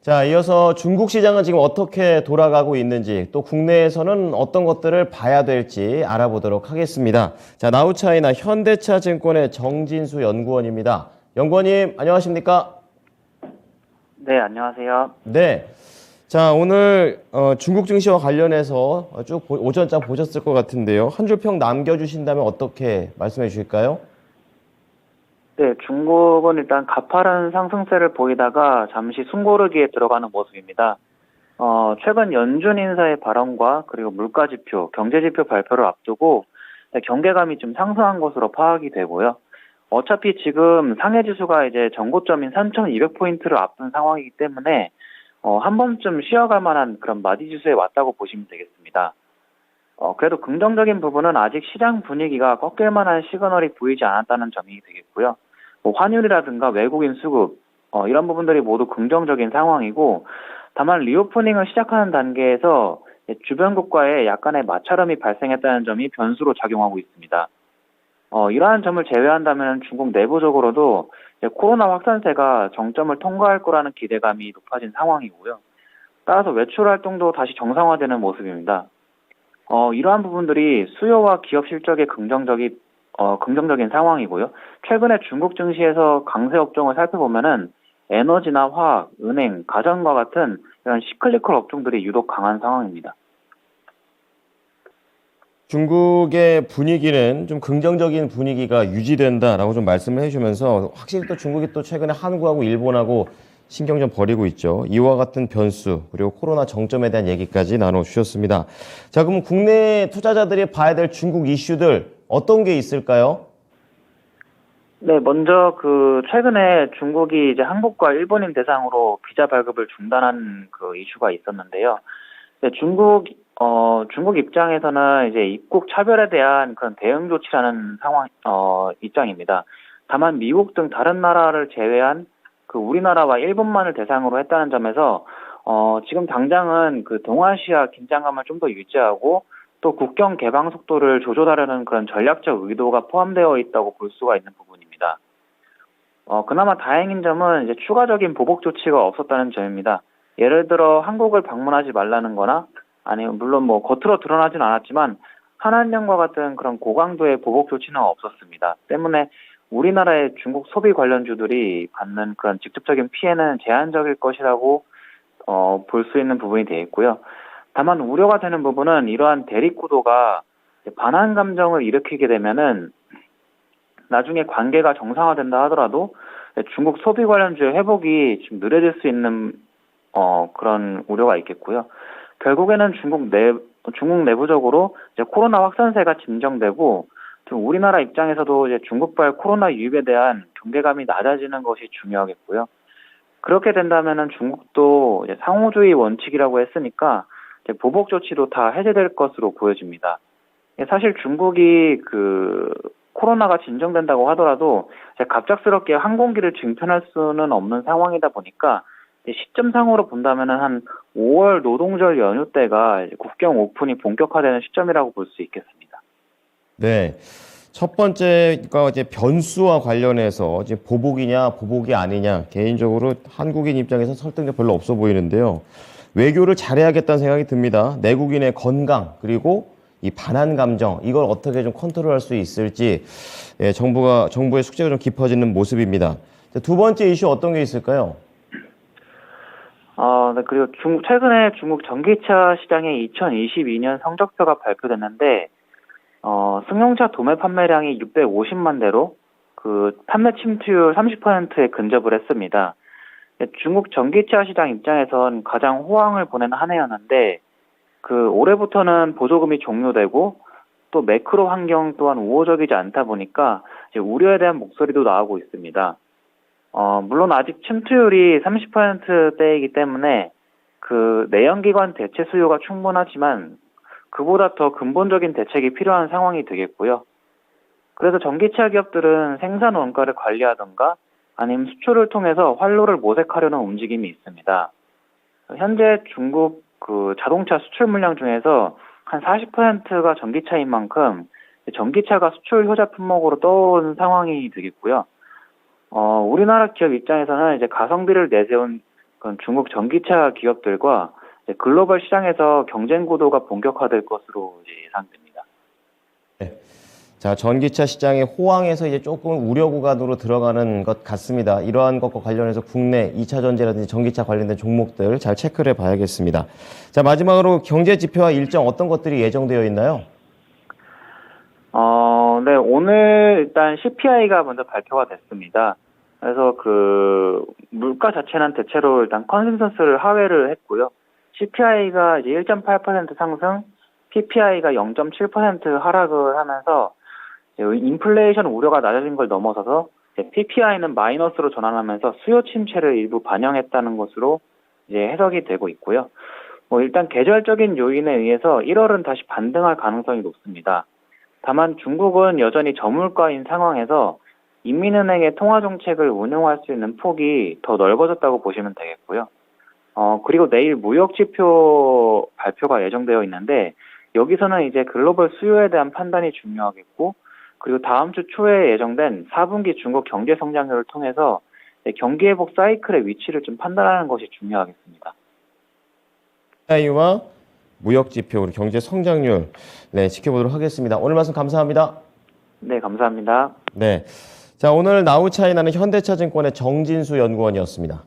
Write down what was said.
자, 이어서 중국 시장은 지금 어떻게 돌아가고 있는지, 또 국내에서는 어떤 것들을 봐야 될지 알아보도록 하겠습니다. 자, 나우차이나 현대차증권의 정진수 연구원입니다. 연구원님, 안녕하십니까? 네, 안녕하세요. 네. 자, 오늘 중국 증시와 관련해서 쭉 오전자 보셨을 것 같은데요. 한 줄 평 남겨주신다면 어떻게 말씀해 주실까요? 네, 중국은 일단 가파른 상승세를 보이다가 잠시 숨고르기에 들어가는 모습입니다. 최근 연준 인사의 발언과 그리고 물가지표, 경제지표 발표를 앞두고 경계감이 좀 상승한 것으로 파악이 되고요. 어차피 지금 상해지수가 이제 전고점인 3,200포인트를 앞둔 상황이기 때문에 한 번쯤 쉬어갈 만한 그런 마디지수에 왔다고 보시면 되겠습니다. 그래도 긍정적인 부분은 아직 시장 분위기가 꺾일 만한 시그널이 보이지 않았다는 점이 되겠고요. 뭐 환율이라든가 외국인 수급, 이런 부분들이 모두 긍정적인 상황이고, 다만 리오프닝을 시작하는 단계에서 주변국과의 약간의 마찰음이 발생했다는 점이 변수로 작용하고 있습니다. 이러한 점을 제외한다면 중국 내부적으로도 코로나 확산세가 정점을 통과할 거라는 기대감이 높아진 상황이고요. 따라서 외출 활동도 다시 정상화되는 모습입니다. 이러한 부분들이 수요와 기업 실적에 긍정적인 상황이고요. 최근에 중국 증시에서 강세 업종을 살펴보면은 에너지나 화학, 은행, 가전과 같은 이런 시클리컬 업종들이 유독 강한 상황입니다. 중국의 분위기는 좀 긍정적인 분위기가 유지된다라고 좀 말씀을 해주면서 확실히 또 중국이 또 최근에 한국하고 일본하고 신경 좀 버리고 있죠. 이와 같은 변수 그리고 코로나 정점에 대한 얘기까지 나눠주셨습니다. 자, 그럼 국내 투자자들이 봐야 될 중국 이슈들 어떤 게 있을까요? 네, 먼저 최근에 중국이 이제 한국과 일본인 대상으로 비자 발급을 중단한 그 이슈가 있었는데요. 네, 중국 입장에서는 이제 입국 차별에 대한 그런 대응 조치라는 입장입니다. 다만 미국 등 다른 나라를 제외한 우리나라와 일본만을 대상으로 했다는 점에서, 지금 당장은 동아시아 긴장감을 좀 더 유지하고 또 국경 개방 속도를 조절하려는 그런 전략적 의도가 포함되어 있다고 볼 수가 있는 부분입니다. 그나마 다행인 점은 이제 추가적인 보복 조치가 없었다는 점입니다. 예를 들어 한국을 방문하지 말라는 거나 아니면 물론 뭐 겉으로 드러나진 않았지만 한한령과 같은 그런 고강도의 보복 조치는 없었습니다. 때문에 우리나라의 중국 소비 관련주들이 받는 그런 직접적인 피해는 제한적일 것이라고 볼 수 있는 부분이 되어 있고요. 다만 우려가 되는 부분은 이러한 대립 구도가 반한 감정을 일으키게 되면은 나중에 관계가 정상화된다 하더라도 중국 소비 관련주의 회복이 좀 느려질 수 있는 그런 우려가 있겠고요. 결국에는 중국 내부적으로 이제 코로나 확산세가 진정되고 좀 우리나라 입장에서도 이제 중국발 코로나 유입에 대한 경계감이 낮아지는 것이 중요하겠고요. 그렇게 된다면은 중국도 이제 상호주의 원칙이라고 했으니까 이제 보복 조치도 다 해제될 것으로 보여집니다. 사실 중국이 코로나가 진정된다고 하더라도 갑작스럽게 항공기를 증편할 수는 없는 상황이다 보니까 시점상으로 본다면은 한 5월 노동절 연휴 때가 이제 국경 오픈이 본격화되는 시점이라고 볼 수 있겠습니다. 네. 첫 번째가 이제 변수와 관련해서 이제 보복이냐 보복이 아니냐 개인적으로 한국인 입장에서 설득력 별로 없어 보이는데요. 외교를 잘해야겠다는 생각이 듭니다. 내국인의 건강 그리고 이 반한 감정 이걸 어떻게 좀 컨트롤할 수 있을지 정부의 숙제가 좀 깊어지는 모습입니다. 두 번째 이슈 어떤 게 있을까요? 네, 그리고 최근에 중국 전기차 시장의 2022년 성적표가 발표됐는데 승용차 도매 판매량이 650만 대로 판매 침투율 30%에 근접을 했습니다. 중국 전기차 시장 입장에선 가장 호황을 보낸 한 해였는데 올해부터는 보조금이 종료되고 또 매크로 환경 또한 우호적이지 않다 보니까 이제 우려에 대한 목소리도 나오고 있습니다. 물론 아직 침투율이 30%대이기 때문에 내연기관 대체 수요가 충분하지만 그보다 더 근본적인 대책이 필요한 상황이 되겠고요. 그래서 전기차 기업들은 생산 원가를 관리하던가 아니면 수출을 통해서 활로를 모색하려는 움직임이 있습니다. 현재 중국 자동차 수출 물량 중에서 한 40%가 전기차인 만큼 전기차가 수출 효자 품목으로 떠오르는 상황이 되겠고요. 우리나라 기업 입장에서는 이제 가성비를 내세운 그런 중국 전기차 기업들과 이제 글로벌 시장에서 경쟁 구도가 본격화될 것으로 이제 예상됩니다. 네. 자, 전기차 시장의 호황에서 이제 조금 우려 구간으로 들어가는 것 같습니다. 이러한 것과 관련해서 국내 2차 전지라든지 전기차 관련된 종목들 잘 체크를 해봐야겠습니다. 자, 마지막으로 경제 지표와 일정 어떤 것들이 예정되어 있나요? 네, 오늘 일단 CPI가 먼저 발표가 됐습니다. 그래서 그 물가 자체는 대체로 일단 컨센서스를 하회를 했고요. CPI가 이제 1.8% 상승, PPI가 0.7% 하락을 하면서 인플레이션 우려가 낮아진 걸 넘어서서 PPI는 마이너스로 전환하면서 수요 침체를 일부 반영했다는 것으로 이제 해석이 되고 있고요. 일단 계절적인 요인에 의해서 1월은 다시 반등할 가능성이 높습니다. 다만 중국은 여전히 저물가인 상황에서 인민은행의 통화 정책을 운용할 수 있는 폭이 더 넓어졌다고 보시면 되겠고요. 그리고 내일 무역 지표 발표가 예정되어 있는데 여기서는 이제 글로벌 수요에 대한 판단이 중요하겠고 그리고 다음 주 초에 예정된 4분기 중국 경제 성장률을 통해서 경기 회복 사이클의 위치를 좀 판단하는 것이 중요하겠습니다. CPI와 무역 지표, 그리고 경제 성장률, 네, 지켜보도록 하겠습니다. 오늘 말씀 감사합니다. 네, 감사합니다. 네. 자, 오늘 나우차이나는 현대차증권의 정진수 연구원이었습니다.